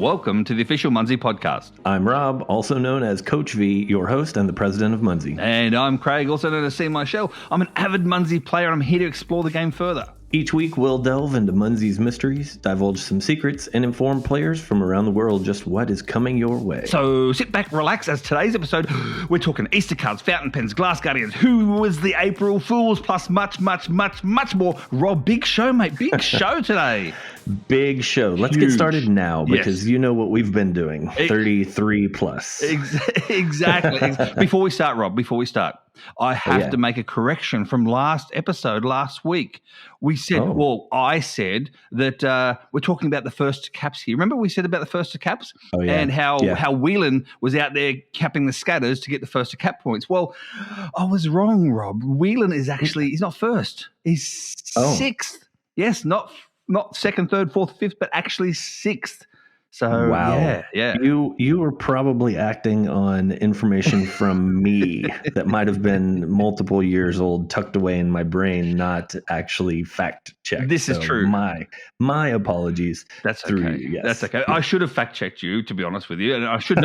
Welcome to the official Munzee podcast. I'm Rob, also known as CoachV, your host and the president of Munzee. And I'm Craig, also known as Seemyshell. I'm an avid Munzee player and I'm here to explore the game further. Each week, we'll delve into Munzee's mysteries, divulge some secrets, and inform players from around the world just what is coming your way. So sit back, relax, as today's episode, we're talking Easter cards, fountain pens, glass guardians, who was the April Fools, plus much more. Rob, big show, mate. Big show today. Big show. Let's get started now because you know what we've been doing. 33 plus. Exactly. Before we start, Rob, I have to make a correction from last week. We said, I said that we're talking about the first caps here. Remember we said about the first caps? Oh, yeah. And how Whelan was out there capping the scatters to get the first cap points. Well, I was wrong, Rob. Whelan is actually, he's not first. He's sixth. Yes, not second, third, fourth, fifth, but actually sixth. So, wow. Yeah. You were probably acting on information from me that might have been multiple years old, tucked away in my brain, not actually fact checked. This is true. My apologies. That's okay. Yes. That's okay. I should have fact checked you, to be honest with you, and I should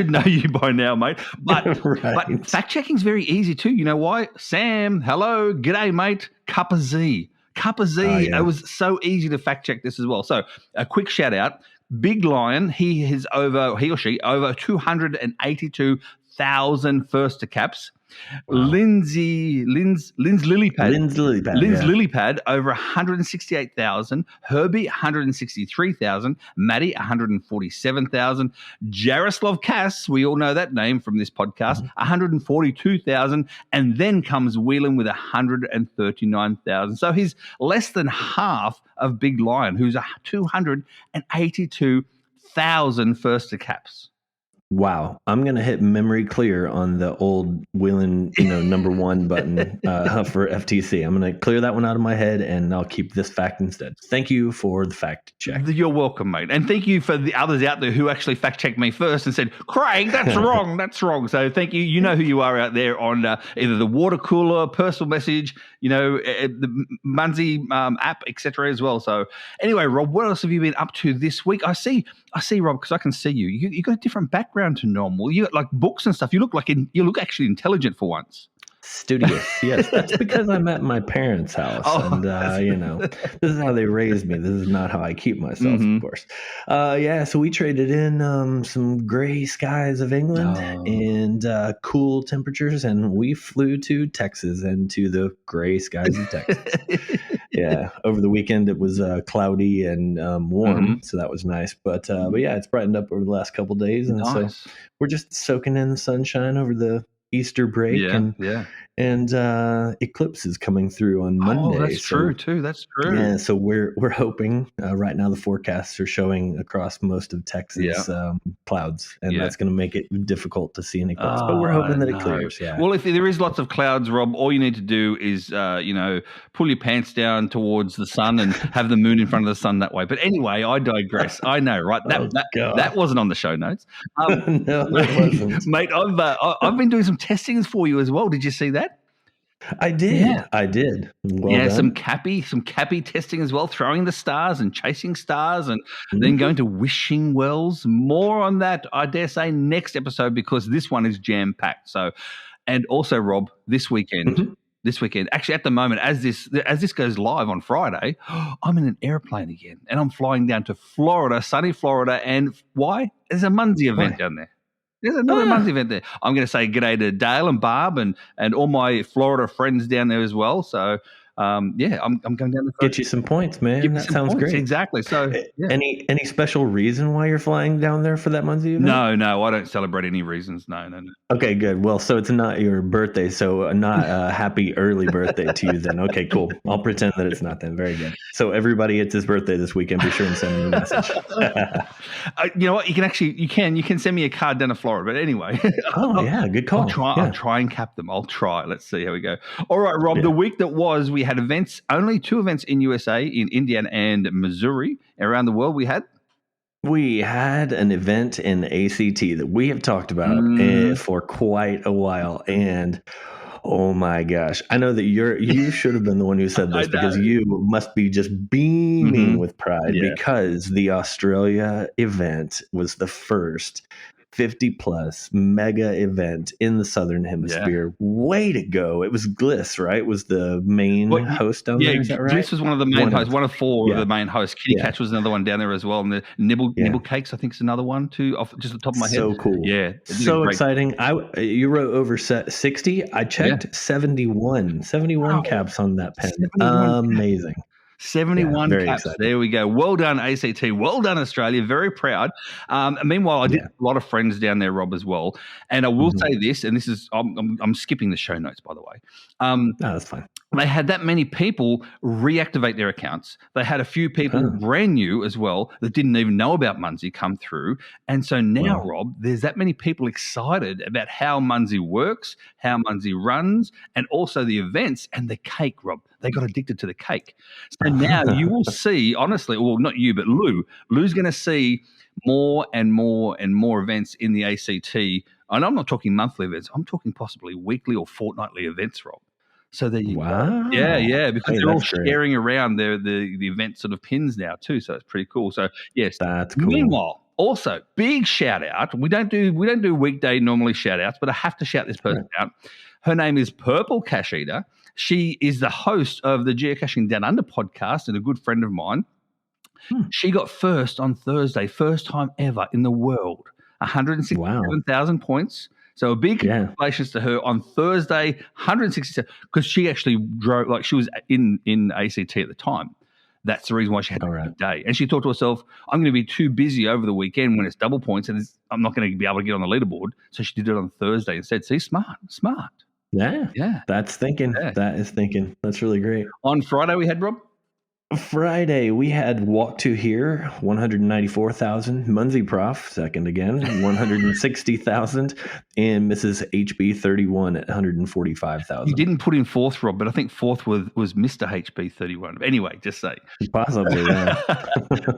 know you by now, mate. But but fact checking is very easy too. You know why? Sam, hello, g'day, mate. Cup of Z. It was so easy to fact check this as well. So a quick shout out. Big Lion, he or she over 282,000 first to caps. Wow. Lynn's Lilypad over 168,000. Herbie 163,000. Maddie 147,000. Jaroslav Cass, we all know that name from this podcast, 142,000, and then comes Whelan with 139,000. So he's less than half of Big Lion, who's 282,000 first to caps. Wow. I'm going to hit memory clear on the old Whelan, number one button for FTC. I'm going to clear that one out of my head and I'll keep this fact instead. Thank you for the fact check. You're welcome, mate. And thank you for the others out there who actually fact checked me first and said, Craig, that's wrong. That's wrong. So thank you. You know who you are out there on either the water cooler, personal message, the Munzee app, etc. as well. So anyway, Rob, what else have you been up to this week? I see, Rob, because I can see you. You got a different background to normal. You got like books and stuff. You look actually intelligent for once. Studious, yes. That's because I'm at my parents' house, and this is how they raised me. This is not how I keep myself, of course. So we traded in some gray skies of England and cool temperatures, and we flew to Texas and to the gray skies of Texas. Over the weekend it was cloudy and warm, so that was nice. But it's brightened up over the last couple of days, and so we're just soaking in the sunshine over the Easter break, and eclipse is coming through on Monday. Oh, that's true too. That's true. Yeah, so we're hoping right now the forecasts are showing across most of Texas clouds, and that's going to make it difficult to see an eclipse. But we're hoping that it clears. Yeah. Well, if there is lots of clouds, Rob, all you need to do is pull your pants down towards the sun and have the moon in front of the sun that way. But anyway, I digress. I know, right? That wasn't on the show notes. No, it wasn't, mate. I've been doing some testings for you as well. Did you see that? I did. Yeah. I did. Well done. Some cappy testing as well, throwing the stars and chasing stars and then going to wishing wells. More on that, I dare say, next episode, because this one is jam-packed. So, and also, Rob, this weekend, actually at the moment, as this goes live on Friday, I'm in an airplane again and I'm flying down to Florida, sunny Florida. And why? There's a Munzee event down there. There's another Munzee event there. I'm going to say g'day to Dale and Barb and all my Florida friends down there as well. So, I'm going down there. Get you some points, man. That sounds great. Exactly. So, any special reason why you're flying down there for that Munzee event? No, I don't celebrate any reasons. No. Okay, good. Well, so it's not your birthday, so not a happy early birthday to you then. Okay, cool. I'll pretend that it's not then. Very good. So everybody, it's his birthday this weekend. Be sure and send me a message. You know what? You can send me a card down to Florida. But anyway. Good call. I'll try and cap them. I'll try. Let's see how we go. All right, Rob. The week that was, we had events. Only 2 events in USA, in Indiana and Missouri. Around the world, we had an event in ACT that we have talked about for quite a while, and Oh my gosh. I know that you should have been the one who said this because you must be just beaming with pride because the Australia event was the first 50 plus mega event in the Southern Hemisphere. Yeah. Way to go. It was Gliss, right? Was the main host down there. Is that right? Gliss was one of the main hosts, one of four of the main hosts. Kitty Catch was another one down there as well. And the Nibble Cakes, I think, is another one too, off just the top of my head. So cool. Yeah. So exciting. You wrote over 60. I checked 71 caps on that pen. Amazing. 71 caps. Exciting. There we go. Well done, ACT. Well done, Australia. Very proud. Meanwhile, I did a lot of friends down there, Rob, as well. And I will say this, and this is I'm skipping the show notes, by the way. No, that's fine. They had that many people reactivate their accounts. They had a few people brand new as well that didn't even know about Munzee come through. And so now, Rob, there's that many people excited about how Munzee works, how Munzee runs, and also the events and the cake, Rob. They got addicted to the cake. So now you will see, honestly, well, not you, but Lou. Lou's going to see more and more and more events in the ACT. And I'm not talking monthly events. I'm talking possibly weekly or fortnightly events, Rob. So there you go. Yeah, because they're all sharing around the event sort of pins now too. So it's pretty cool. So yes, that's cool. Meanwhile, also big shout out. We don't do weekday normally shout outs, but I have to shout this person out. Her name is Purple Cash Eater. She is the host of the Geocaching Down Under podcast and a good friend of mine. She got first on Thursday, first time ever in the world, 167,000 points. So a big congratulations to her on Thursday, 167, because she actually drove, like she was in ACT at the time. That's the reason why she had a good day. And she thought to herself, I'm going to be too busy over the weekend when it's double points and I'm not going to be able to get on the leaderboard. So she did it on Thursday instead. See, smart. Yeah. That's thinking. Yeah. That is thinking. That's really great. On Friday we had, Rob? Friday, we had Walk to Here, 194,000. Munzee Prof, second again, 160,000. And Mrs. HB 31 at 145,000. You didn't put in fourth, Rob, but I think fourth was Mr. HB 31. Anyway, just say. Possibly, yeah.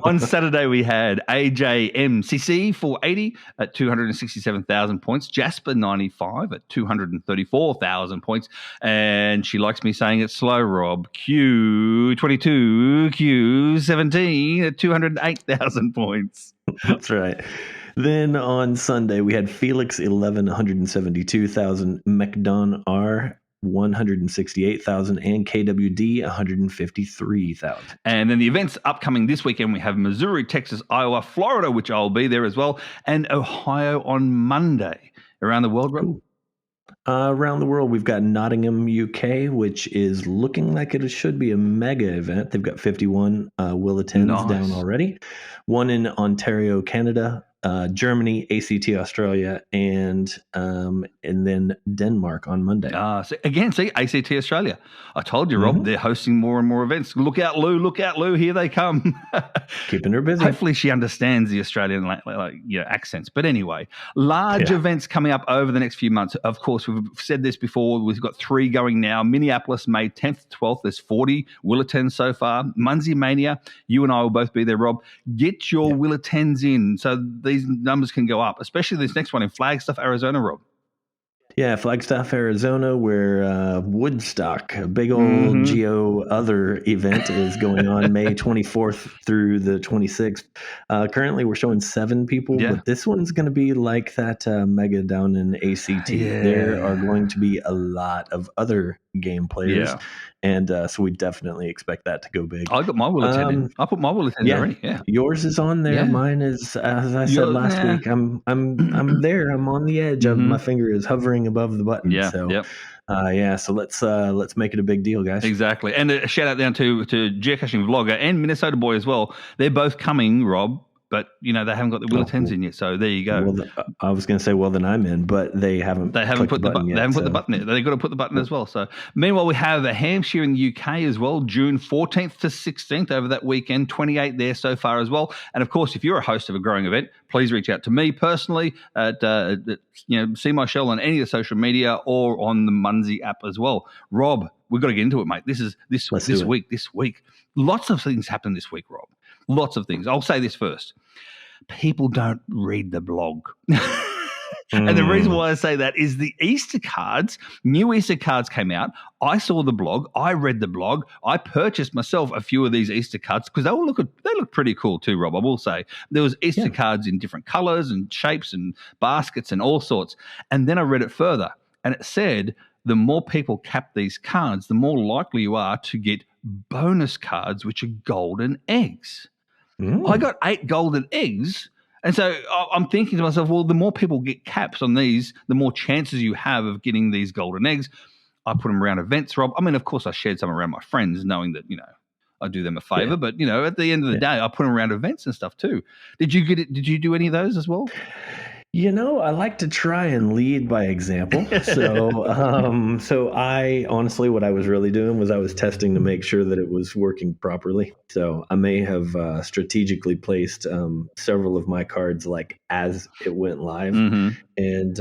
On Saturday, we had AJMCC 480 at 267,000 points. Jasper 95 at 234,000 points. And she likes me saying it slow, Rob. Q22. Q17 at 208,000 points. That's right. Then on Sunday, we had Felix 11, 172,000, McDon R 168,000, and KWD 153,000. And then the events upcoming this weekend, we have Missouri, Texas, Iowa, Florida, which I'll be there as well, and Ohio on Monday. Around the world, Rob? Cool. Around the world, we've got Nottingham, UK, which is looking like it should be a mega event. They've got 51 will attends down already. One in Ontario, Canada, Germany, ACT, Australia, and then Denmark on Monday. So ACT Australia. I told you, Rob, they're hosting more and more events. Look out, Lou, here they come. Keeping her busy. Hopefully she understands the Australian accents. But anyway, large events coming up over the next few months. Of course, we've said this before. We've got 3 going now. Minneapolis, May 10th, 12th. There's 40 will attend so far. Munzee Mania, you and I will both be there, Rob. Get your will attends in so these numbers can go up, especially this next one in Flagstaff, Arizona, Rob. Yeah, Flagstaff, Arizona, where Woodstock, a big old Geo Other event, is going on May 24th through the 26th. Currently, we're showing 7 people, but this one's going to be like that mega down in ACT. There are going to be a lot of other game players. And so we definitely expect that to go big. I got my will attend in. I put my will attend already. Yeah, yours is on there. Mine is, as I said last week. I'm there. I'm on the edge. My finger is hovering above the button. So let's make it a big deal, guys. Exactly. And a shout out down to Geocaching Vlogger and Minnesota Boy as well. They're both coming, Rob. But, they haven't got the will attends in yet, so there you go. Well, I was going to say, well, then I'm in, but they haven't put the button yet. They haven't put the button in. They've got to put the button as well. So, meanwhile, we have a Hampshire in the UK as well, June 14th to 16th over that weekend, 28 there so far as well. And, of course, if you're a host of a growing event, please reach out to me personally at Seemyshell on any of the social media or on the Munzee app as well. Rob, we've got to get into it, mate. This week. Lots of things happened this week, Rob. Lots of things. I'll say this first. People don't read the blog. And the reason why I say that is the Easter cards, new Easter cards came out. I saw the blog. I read the blog. I purchased myself a few of these Easter cards because they look pretty cool too, Rob, I will say. There was Easter cards in different colors and shapes and baskets and all sorts. And then I read it further, and it said the more people cap these cards, the more likely you are to get bonus cards, which are golden eggs. I got 8 golden eggs. And so I'm thinking to myself, well, the more people get caps on these, the more chances you have of getting these golden eggs. I put them around events, Rob. I mean, of course, I shared some around my friends, knowing that, I do them a favor. Yeah. But, at the end of the day, I put them around events and stuff too. Did you get it? Did you do any of those as well? I like to try and lead by example. So I honestly, what I was really doing was I was testing to make sure that it was working properly. So I may have strategically placed several of my cards like as it went live. And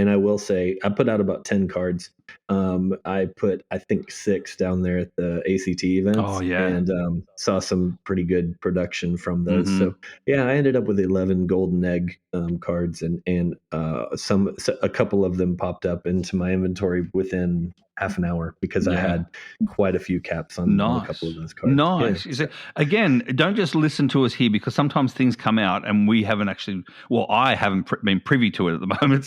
I will say I put out about 10 cards. I put, I think, 6 down there at the ACT events. Oh, yeah. And saw some pretty good production from those. So, yeah, I ended up with 11 golden egg cards, and a couple of them popped up into my inventory within half an hour because I had quite a few caps on a couple of those cards. Nice. Yeah. Again, don't just listen to us here, because sometimes things come out and we haven't actually, I haven't been privy to it at the moment.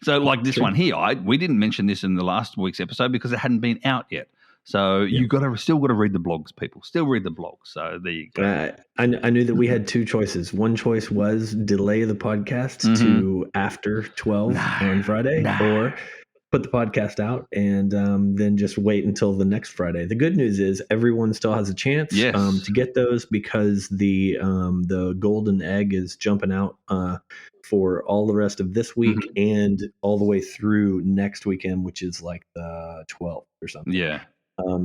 So like this one here, we didn't mention this in the last week's episode because it hadn't been out yet. So you still got to read the blogs, people. Still read the blogs. So there you go. I knew that we had 2 choices. One choice was delay the podcast to after 12 on Friday, or put the podcast out and then just wait until the next Friday. The good news is everyone still has a chance to get those, because the golden egg is jumping out for all the rest of this week and all the way through next weekend, which is like the 12th or something. Yeah.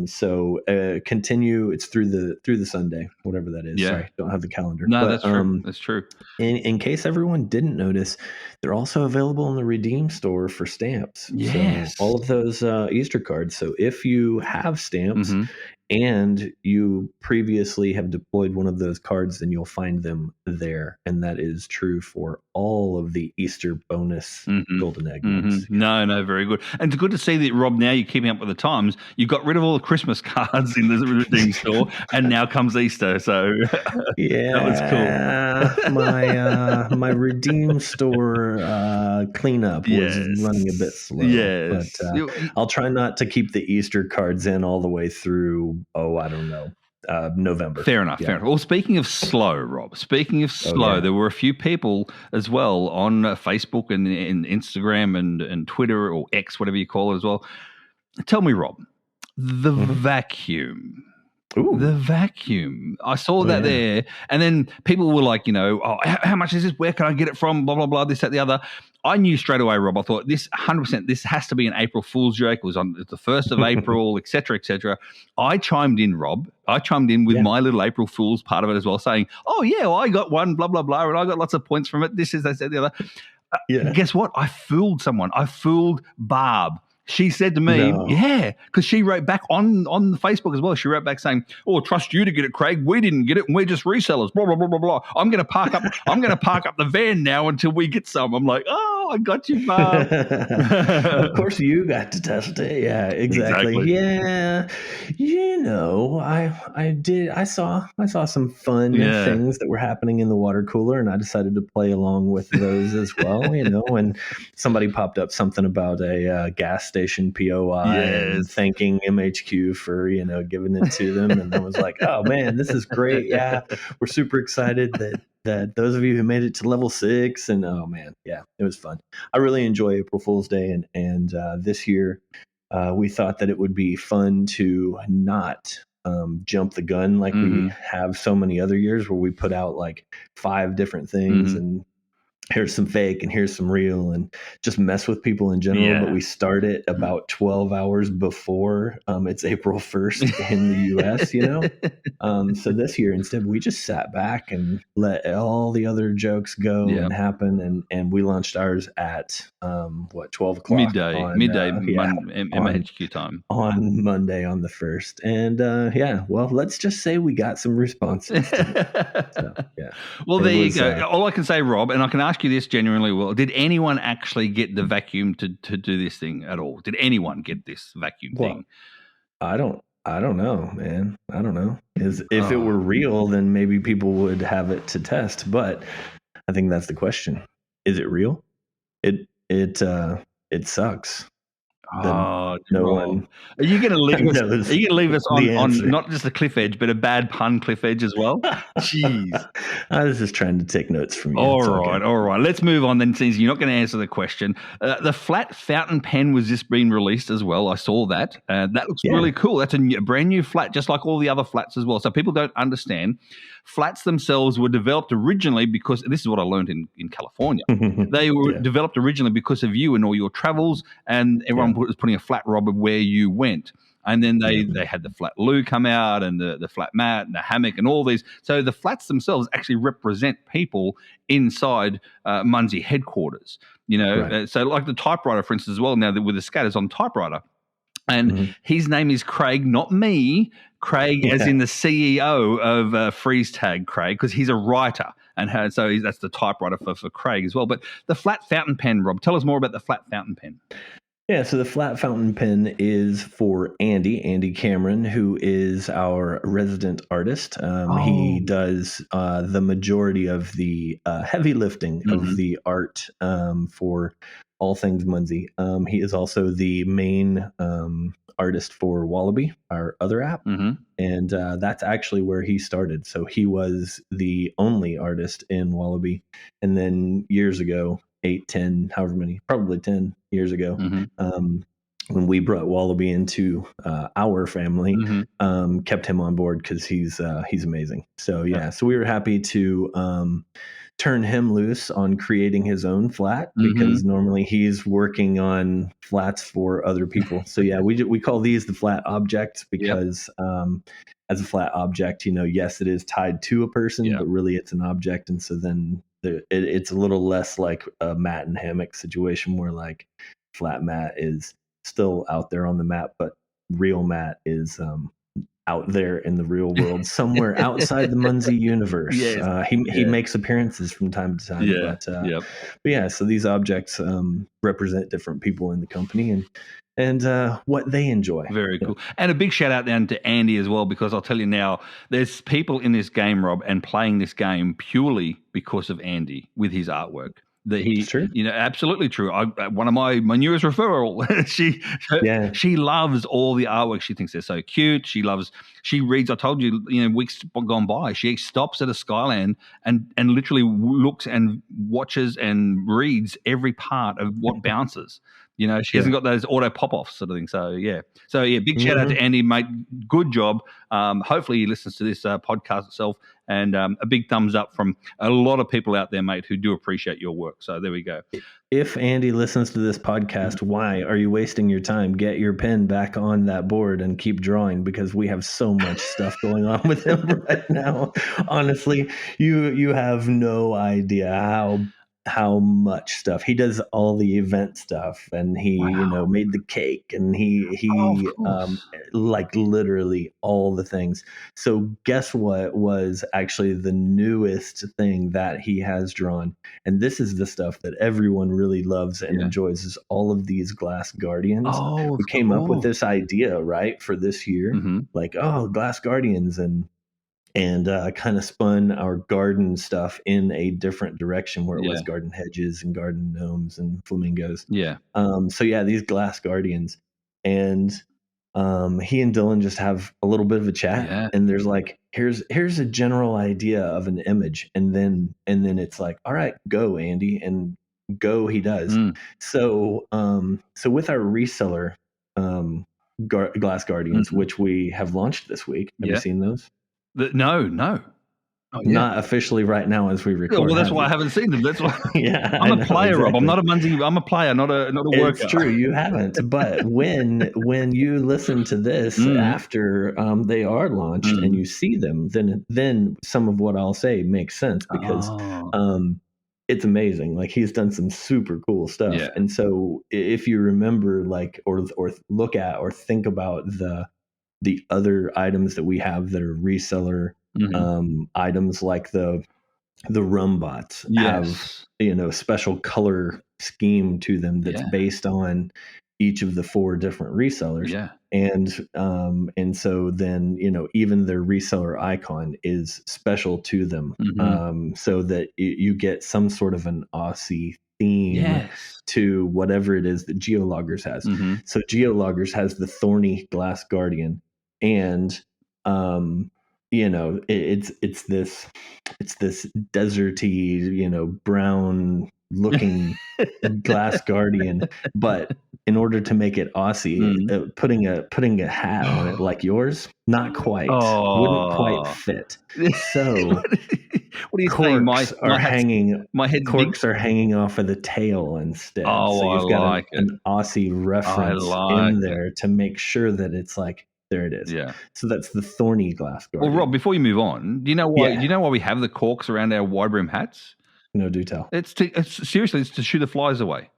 So continue. It's through the Sunday, whatever that is. Yeah. Sorry, don't have the calendar. No, that's true. That's true. In case everyone didn't notice, they're also available in the Redeem store for stamps. Yes. So all of those Easter cards. So if you have stamps and you previously have deployed one of those cards, then you'll find them there. And that is true for all of the Easter bonus golden egg ones. No, very good. And it's good to see that, Rob, now you're keeping up with the times. You got rid of all the Christmas cards in the Redeem store, and now comes Easter. So that was cool. My Redeem store cleanup was running a bit slow. Yes. But I'll try not to keep the Easter cards in all the way through, I don't know, November. Fair enough. Well, speaking of slow, Rob, there were a few people as well on Facebook and Instagram and Twitter, or X, whatever you call it as well. Tell me, Rob, the vacuum. Ooh. The vacuum. I saw that there. And then people were like, how much is this? Where can I get it from? Blah, blah, blah, this, that, the other. I knew straight away, Rob. I thought this 100%, this has to be an April Fool's joke. It was on the 1st of April, et cetera, et cetera. I chimed in, Rob. With my little April Fool's part of it as well, saying, I got one, blah, blah, blah, and I got lots of points from it. This is, that, the other. Guess what? I fooled someone. I fooled Barb. She said to me, because she wrote back on the Facebook as well. She wrote back saying, trust you to get it, Craig. We didn't get it, and we're just resellers. Blah blah blah blah blah. I'm going to park up the van now until we get some. I'm like, I got you, Bob. Of course, you got to test it. Yeah, exactly. Yeah, I did. I saw some fun things that were happening in the water cooler, and I decided to play along with those as well. When somebody popped up something about a gas station POI and thanking MHQ for giving it to them, and I was like, oh man, this is great. Yeah, we're super excited that those of you who made it to level 6, and oh man, it was fun. I really enjoy April Fool's Day, and this year we thought that it would be fun to not jump the gun like we have so many other years, where we put out like 5 different things and here's some fake and here's some real, and just mess with people in general. But we start it about 12 hours before it's April 1st in the US, So this year, instead, we just sat back and let all the other jokes go and happen. And we launched ours at 12 o'clock? Midday MHQ time. On Monday on the 1st. And let's just say we got some responses. Well, there you go. All I can say, Rob, and I can ask ask you this genuinely, Will. Did anyone actually get the vacuum to do this thing at all? Did anyone get this vacuum thing? I don't know, man. I don't know. If it were real, then maybe people would have it to test. But I think that's the question. Is it real? It sucks. Oh, no one. Are you going to leave us? Are you going to leave us on not just a cliff edge, but a bad pun cliff edge as well? Jeez, I was just trying to take notes from you. All right. Let's move on then, since you're not going to answer the question. The flat fountain pen was just being released as well. I saw that. That looks really cool. That's a brand new flat, just like all the other flats as well. So people don't understand. Flats themselves were developed originally because this is what I learned in California. They were developed originally because of you and all your travels, and everyone was putting a flat rub of where you went. And then they had the flat loo come out and the flat mat and the hammock and all these. So the flats themselves actually represent people inside Munzee headquarters. So like the typewriter, for instance, as well, now with the scatters on typewriter. And his name is Craig, not me. Craig, as in the CEO of Freeze Tag, Craig, because he's a writer. And so that's the typewriter for Craig as well. But the flat fountain pen, Rob, tell us more about the flat fountain pen. Yeah, so the flat fountain pen is for Andy Cameron, who is our resident artist. He does the majority of the heavy lifting of the art for all things Munzee. He is also the main artist for Wallaby, our other app. And that's actually where he started. So he was the only artist in Wallaby. And then years ago, 8, 10, however many, probably 10 years ago, when we brought Wallaby into our family, kept him on board because he's amazing. So so we were happy to turn him loose on creating his own flat because normally he's working on flats for other people. So we call these the flat objects because as a flat object, yes, it is tied to a person, but really it's an object, and so then it's a little less like a mat and hammock situation where like flat mat is still out there on the map, but real mat is out there in the real world somewhere outside the Munzee universe. He makes appearances from time to time. But so these objects represent different people in the company and what they enjoy. Very cool. And a big shout out then to Andy as well, because I'll tell you now, there's people in this game, Rob, and playing this game purely because of Andy with his artwork. Absolutely true. One of my newest referral. She loves all the artwork. She thinks they're so cute. She reads. I told you, weeks gone by. She stops at a Skyland and literally looks and watches and reads every part of what bounces. She hasn't got those auto pop-offs sort of thing. So, big shout out to Andy, mate. Good job. Hopefully he listens to this podcast itself. And a big thumbs up from a lot of people out there, mate, who do appreciate your work. So there we go. If Andy listens to this podcast, why are you wasting your time? Get your pen back on that board and keep drawing, because we have so much stuff going on with him right now. Honestly, you have no idea how much stuff he does. All the event stuff, and he made the cake, and he like literally all the things. So guess what was actually the newest thing that he has drawn, and this is the stuff that everyone really loves and enjoys, is all of these glass guardians. We came up with this idea right for this year, like glass guardians, and kind of spun our garden stuff in a different direction, where it was garden hedges and garden gnomes and flamingos. These glass guardians, and he and Dylan just have a little bit of a chat, and there's like, here's a general idea of an image, and then it's like, all right, go Andy, and go he does. So with our reseller glass guardians, which we have launched this week, have you seen those? No. Not officially right now as we record. Well, that's why I haven't seen them. That's why I'm a player, exactly. Rob. I'm not a Munzee. I'm a player, not a worker. It's true, you haven't. But when you listen to this after they are launched and you see them, then some of what I'll say makes sense, because it's amazing. Like, he's done some super cool stuff. And so if you remember, like, or look at or think about the other items that we have that are reseller items, like the the rum bots have, special color scheme to them that's based on each of the 4 different resellers. Yeah. And so then, even their reseller icon is special to them, so that you get some sort of an Aussie theme to whatever it is that GeoLoggers has. So GeoLoggers has the thorny glass guardian, and it's this deserty, brown looking glass guardian, but in order to make it Aussie, putting a hat on it like yours, not quite, wouldn't quite fit. So what are you saying? My corks are hanging off of the tail instead. So you've got an Aussie reference in there to make sure that it's like, there it is. Yeah. So that's the thorny glass guardian. Well, Rob, before you move on, do you know why? Do you know why we have the corks around our wide brim hats? No, do tell. It's to shoo the flies away.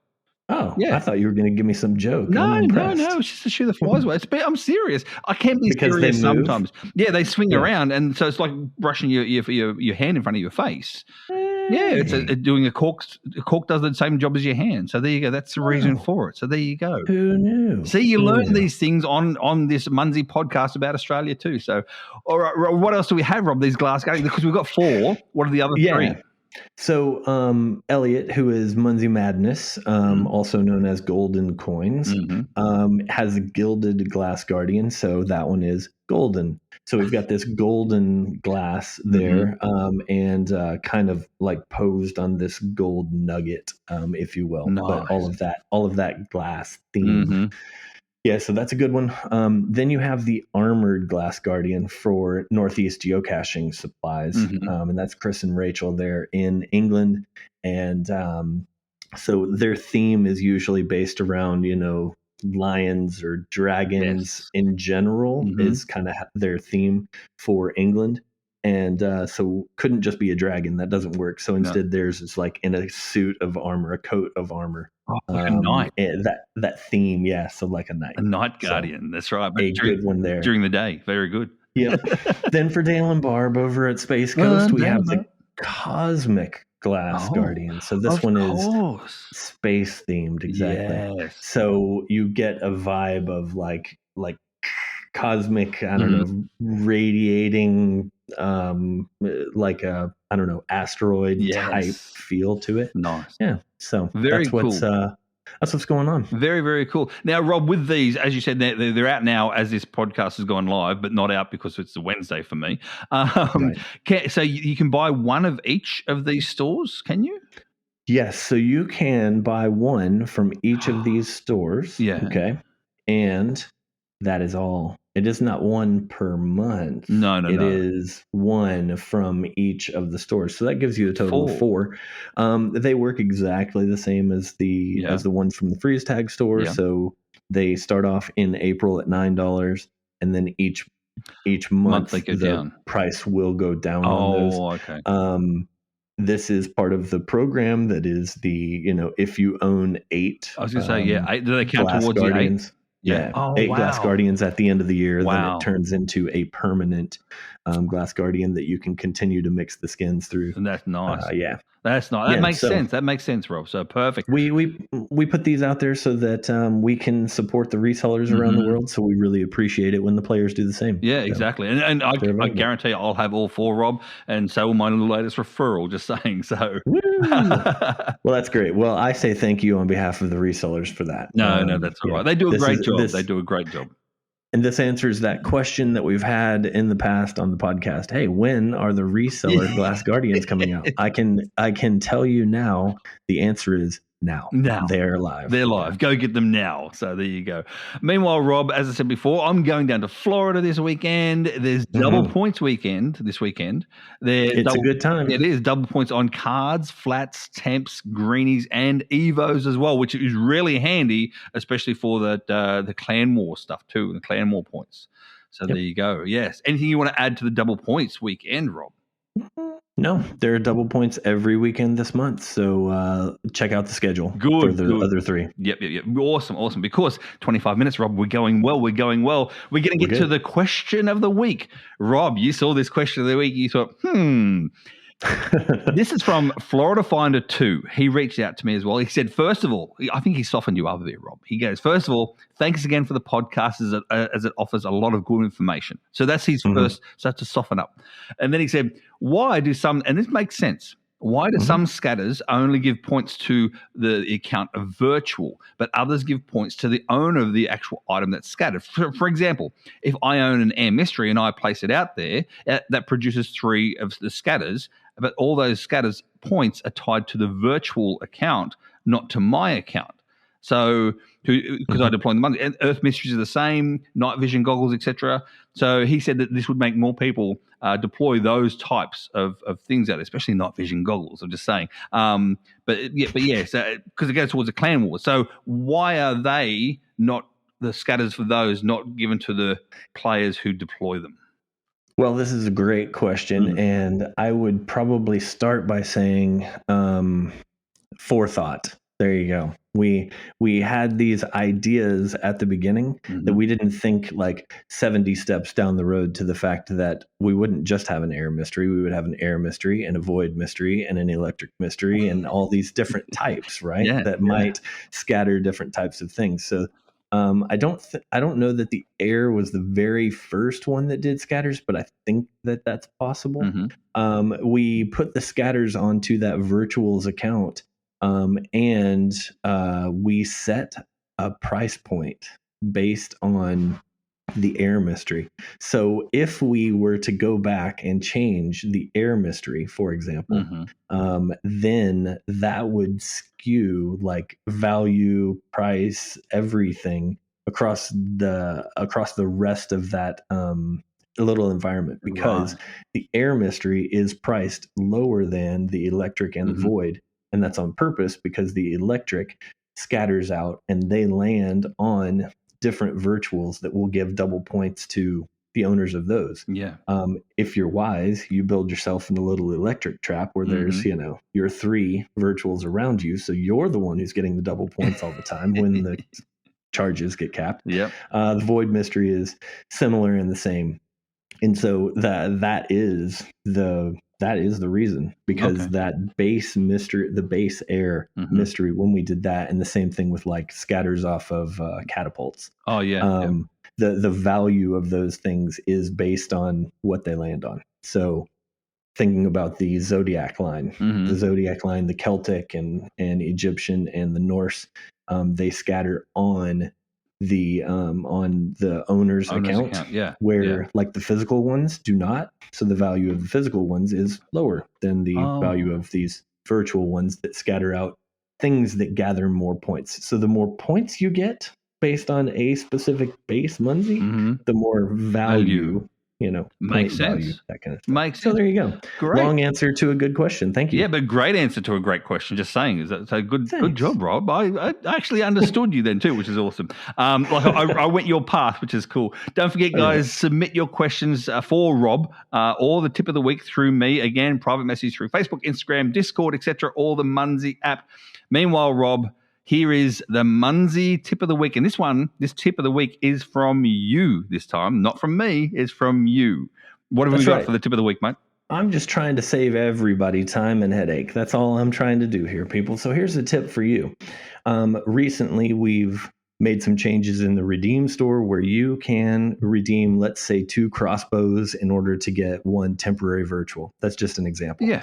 Oh, yeah. I thought you were going to give me some joke. No, it's just to shoo the flies away. I'm serious. I can't be serious sometimes. Yeah, they swing around, and so it's like brushing your hand in front of your face. Yeah, it's doing a cork. A cork does the same job as your hand. So there you go. That's the reason for it. So there you go. Who knew? See, you learn these things on this Munzee podcast about Australia too. So, all right, Rob, what else do we have, Rob? These glass guardians, because we've got 4. What are the other 3? So Elliot, who is Munzee Madness, also known as Golden Coins, has a gilded glass guardian. So that one is golden. So we've got this golden glass there, and kind of like posed on this gold nugget, if you will. Nice. But all of that glass theme. Yeah, so that's a good one. Then you have the armored glass guardian for Northeast geocaching supplies, and that's Chris and Rachel there in England. And so their theme is usually based around, lions or dragons in general is kind of their theme for England. And so couldn't just be a dragon. That doesn't work. So instead theirs is like in a suit of armor, a coat of armor. Oh, like a knight. That theme, yeah. So like a knight. A night guardian, that's right. But good one there. During the day, very good. Yeah. Then for Dale and Barb over at Space Coast, we have the Cosmic Glass Guardian. So this one is space themed, exactly. Yes. So you get a vibe of like cosmic, I don't know, radiating, like a, I don't know, asteroid type feel to it. Nice. Yeah. So very cool. That's what's going on. Very, very cool. Now, Rob, with these, as you said, they're out now as this podcast has gone live, but not out because it's a Wednesday for me. So you can buy one of each of these stores, can you? Yes. So you can buy one from each of these stores. Yeah. Okay. And that is all. It is not one per month. No. It is one from each of the stores. So that gives you a total of 4. They work exactly the same as the ones from the freeze tag store. Yeah. So they start off in April at $9, and then each month the price will go down on those. Okay. This is part of the program that is the, if you own 8. I was going to say, 8. Do they count towards Guardians, the 8? Yeah. 8 Glass Guardians at the end of the year. Then it turns into a permanent Glass Guardian that you can continue to mix the skins through. And that's nice. That's nice. That makes sense. That makes sense, Rob. So perfect. We put these out there so that we can support the resellers around the world. So we really appreciate it when the players do the same. Yeah, exactly. And I guarantee I'll have all 4, Rob, and so will my latest referral, just saying. So well, that's great. Well, I say thank you on behalf of the resellers for that. No, that's all right. They do a great job. They do a great job. And this answers that question that we've had in the past on the podcast. Hey, when are the reseller Glass Guardians coming out? I can tell you now. The answer is now. They're live. They're live. Go get them now. So there you go. Meanwhile, Rob, as I said before, I'm going down to Florida this weekend. There's double points weekend this weekend. It's a good time. It is double points on cards, flats, temps, greenies, and evos as well, which is really handy, especially for the clan war stuff too, the clan war points. So there you go. Yes. Anything you want to add to the double points weekend, Rob? No, there are double points every weekend this month. So check out the schedule for the other 3. Yep. Awesome. Because 25 minutes, Rob, we're going well. We're going to get to the question of the week. Rob, you saw this question of the week. You thought, This is from Florida Finder 2. He reached out to me as well. He said, first of all, I think he softened you up a bit, Rob. He goes, first of all, thanks again for the podcast as it offers a lot of good information. So that's his first, so that's to soften up. And then he said, why do some, and this makes sense, why do some scatters only give points to the account of virtual, but others give points to the owner of the actual item that's scattered? For example, if I own an air mystery and I place it out there, that produces 3 of the scatters, but all those scatters points are tied to the virtual account, not to my account. So, because I deploy the money, and Earth Mysteries are the same, night vision goggles, etc. So he said that this would make more people deploy those types of things out, especially night vision goggles. I'm just saying. But yeah, so because it goes towards a clan war. So why are they not, the scatters for those not given to the players who deploy them? Well, this is a great question, and I would probably start by saying forethought. There you go. We had these ideas at the beginning that we didn't think like 70 steps down the road to the fact that we wouldn't just have an air mystery. We would have an air mystery and a void mystery and an electric mystery and all these different types, right? That might scatter different types of things. So I don't know that the air was the very first one that did scatters, but I think that that's possible. We put the scatters onto that virtuals account. And we set a price point based on the air mystery. So if we were to go back and change the air mystery, for example, then that would skew like value, price, everything across the rest of that little environment, because the air mystery is priced lower than the electric and the void. And that's on purpose because the electric scatters out and they land on different virtuals that will give double points to the owners of those. If you're wise, you build yourself in a little electric trap where there's, your 3 virtuals around you. So you're the one who's getting the double points all the time when the charges get capped. The void mystery is similar and the same. And so that is the reason, because that base mystery, the base air mystery, when we did that, and the same thing with like scatters off of catapults. The value of those things is based on what they land on. So thinking about the Zodiac line, the Celtic and Egyptian and the Norse, they scatter on the owner's account, where like the physical ones do not. So the value of the physical ones is lower than the value of these virtual ones that scatter out things that gather more points. So the more points you get based on a specific base Munzee, the more value. Makes sense. Value, that kind of stuff. Makes sense. So there you go. Great. Long answer to a good question. Thank you. Yeah, but great answer to a great question. Just saying, so good job, Rob. I actually understood you then too, which is awesome. I went your path, which is cool. Don't forget, guys, submit your questions for Rob or the tip of the week through me. Again, private message through Facebook, Instagram, Discord, etc., or the Munzee app. Meanwhile, Rob, here is the Munzee tip of the week. And this tip of the week is from you this time, not from me, it's from you. What have we got for the tip of the week, mate? I'm just trying to save everybody time and headache. That's all I'm trying to do here, people. So here's a tip for you. Recently, we've made some changes in the Redeem store where you can redeem, let's say, 2 crossbows in order to get 1 temporary virtual. That's just an example.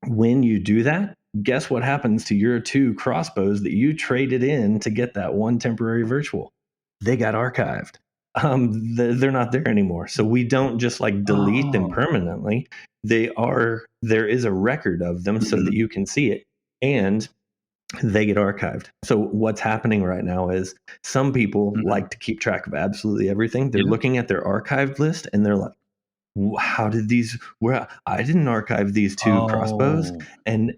When you do that, guess what happens to your 2 crossbows that you traded in to get that 1 temporary virtual? They got archived. They're not there anymore. So we don't just like delete them permanently. There is a record of them so that you can see it, and they get archived. So what's happening right now is some people like to keep track of absolutely everything. They're looking at their archived list and they're like, how did these, where I didn't archive these 2 crossbows. And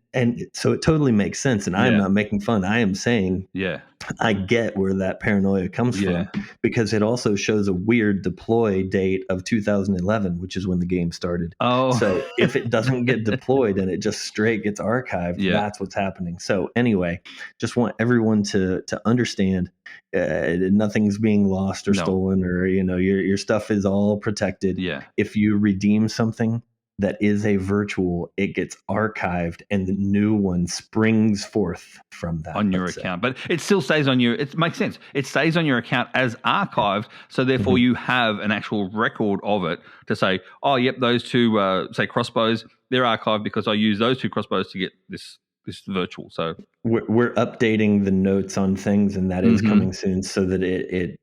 so it totally makes sense. And I'm not making fun. I am saying, I get where that paranoia comes from, because it also shows a weird deploy date of 2011, which is when the game started. So if it doesn't get deployed and it just straight gets archived, that's what's happening. So anyway, just want everyone to understand nothing's being lost or stolen, or your stuff is all protected. If you redeem something, that is a virtual, it gets archived and the new one springs forth from that on your account. But it still stays on your, it makes sense. It stays on your account as archived. So therefore you have an actual record of it to say, oh, yep, those two, say crossbows, they're archived because I use those two crossbows to get this virtual. So we're updating the notes on things, and that is coming soon, so that it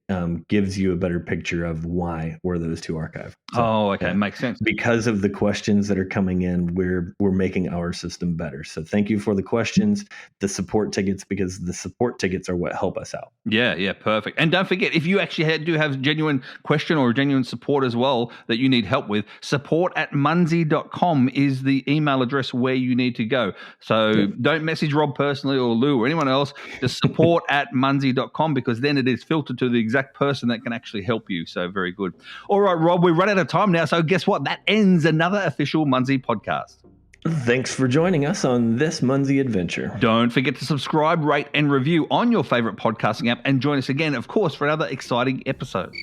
gives you a better picture of why were those two archived. So, okay, makes sense. Because of the questions that are coming in, we're making our system better. So thank you for the questions, the support tickets, because the support tickets are what help us out. Yeah, perfect. And don't forget, if you actually do have genuine question or genuine support as well that you need help with, support@munzee.com is the email address where you need to go. So don't message Rob personally or Lou or anyone else. Just support@munzee.com, because then it is filtered to the exact person that can actually help you. So very good. All right, Rob, we've run out of time now. So guess what? That ends another official Munzee podcast. Thanks for joining us on this Munzee adventure. Don't forget to subscribe, rate, and review on your favorite podcasting app, and join us again, of course, for another exciting episode.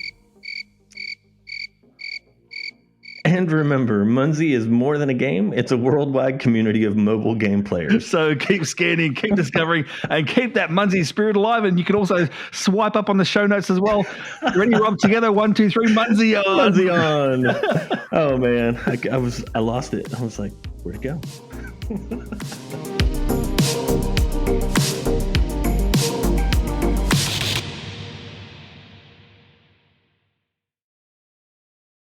And remember, Munzee is more than a game. It's a worldwide community of mobile game players. So keep scanning, keep discovering, and keep that Munzee spirit alive. And you can also swipe up on the show notes as well. Ready, Rob? Together, 1, 2, 3, Munzee on. Munzee on. Oh, man. I lost it. I was like, where'd it go?